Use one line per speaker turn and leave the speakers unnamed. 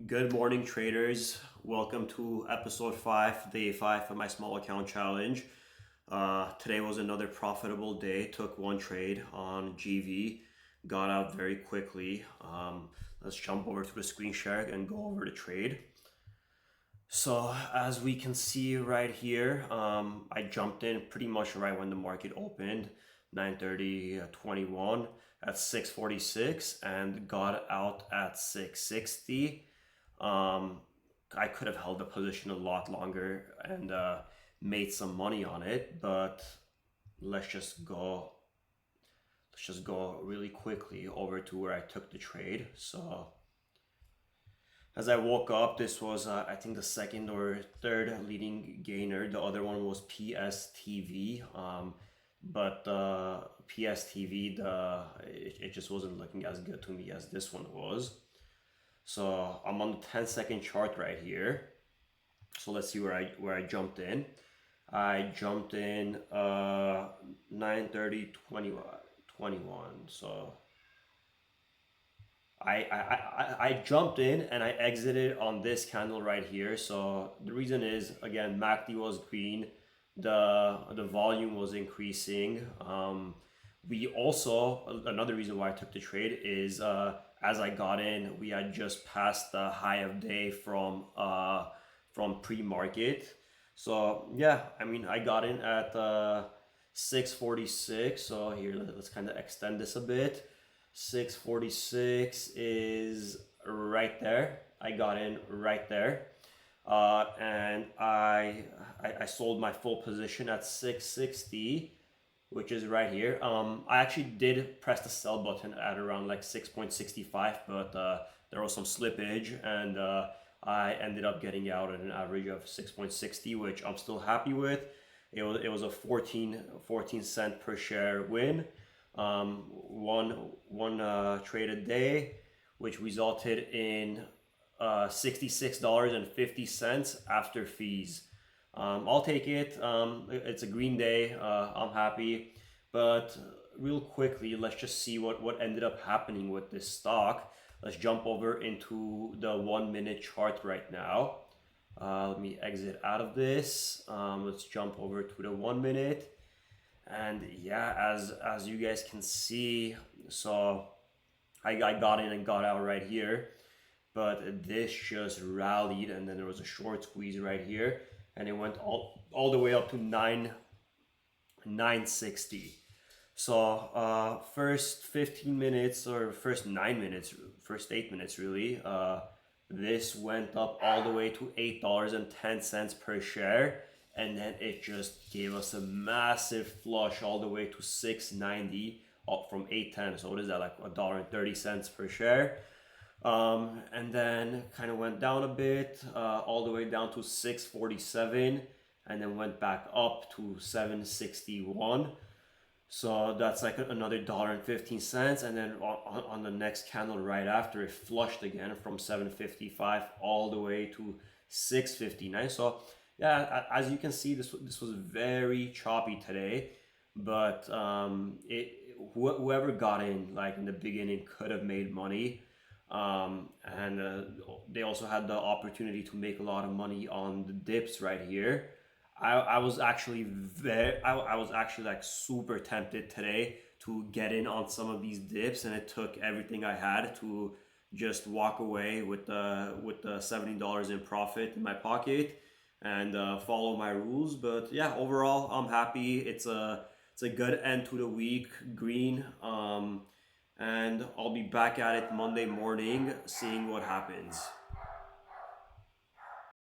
Good morning, traders. Welcome to episode 5, day 5 of my small account challenge. Today was another profitable day. Took one trade on GV, got out very quickly. Let's jump over to the screen share and go over the trade. So as we can see right here, I jumped in pretty much right when the market opened, 9:30:21 at 6:46 and got out at 6:60. I could have held the position a lot longer and made some money on it, but let's just go. Let's just go really quickly over to where I took the trade. So as I woke up, this was I think the second or third leading gainer. The other one was PSTV, but PSTV it just wasn't looking as good to me as this one was. So I'm on the 10-second chart right here. So let's see where I jumped in. I jumped in 9:30:21. So I jumped in and I exited on this candle right here. So the reason is, again, MACD was green, the volume was increasing. We also, another reason why I took the trade is as I got in, we had just passed the high of day from pre-market. So yeah, I mean, I got in at 6:46. So here, let's kind of extend this a bit. 6:46 is right there. I got in right there, and I sold my full position at 6:60, which is right here. I actually did press the sell button at around like 6.65, but there was some slippage, and I ended up getting out at an average of 6.60, which I'm still happy with. It was a 14 cent per share win. One trade a day, which resulted in $66.50 after fees. I'll take it. It's a green day. I'm happy. But real quickly, let's just see what ended up happening with this stock. Let's jump over into the 1 minute chart right now. Let me exit out of this. Let's jump over to the 1 minute. And yeah, as you guys can see, so I got in and got out right here, but this just rallied, and then there was a short squeeze right here, and it went all the way up to 960. So first 15 minutes, or first 9 minutes, first 8 minutes really, this went up all the way to $8.10 per share, and then it just gave us a massive flush all the way to 690, up from 810. So what is that, like $1.30 per share? And then kind of went down a bit, all the way down to 647, and then went back up to 761. So that's like another $1.15, and then on the next candle right after, it flushed again from 755 all the way to 659. So yeah, as you can see, this was very choppy today, but whoever got in like in the beginning could have made money, and they also had the opportunity to make a lot of money on the dips right here. I was actually I was actually like super tempted today to get in on some of these dips, and it took everything I had to just walk away with the $70 in profit in my pocket and follow my rules. But yeah, overall, I'm happy. It's a good end to the week, green. And I'll be back at it Monday morning, seeing what happens.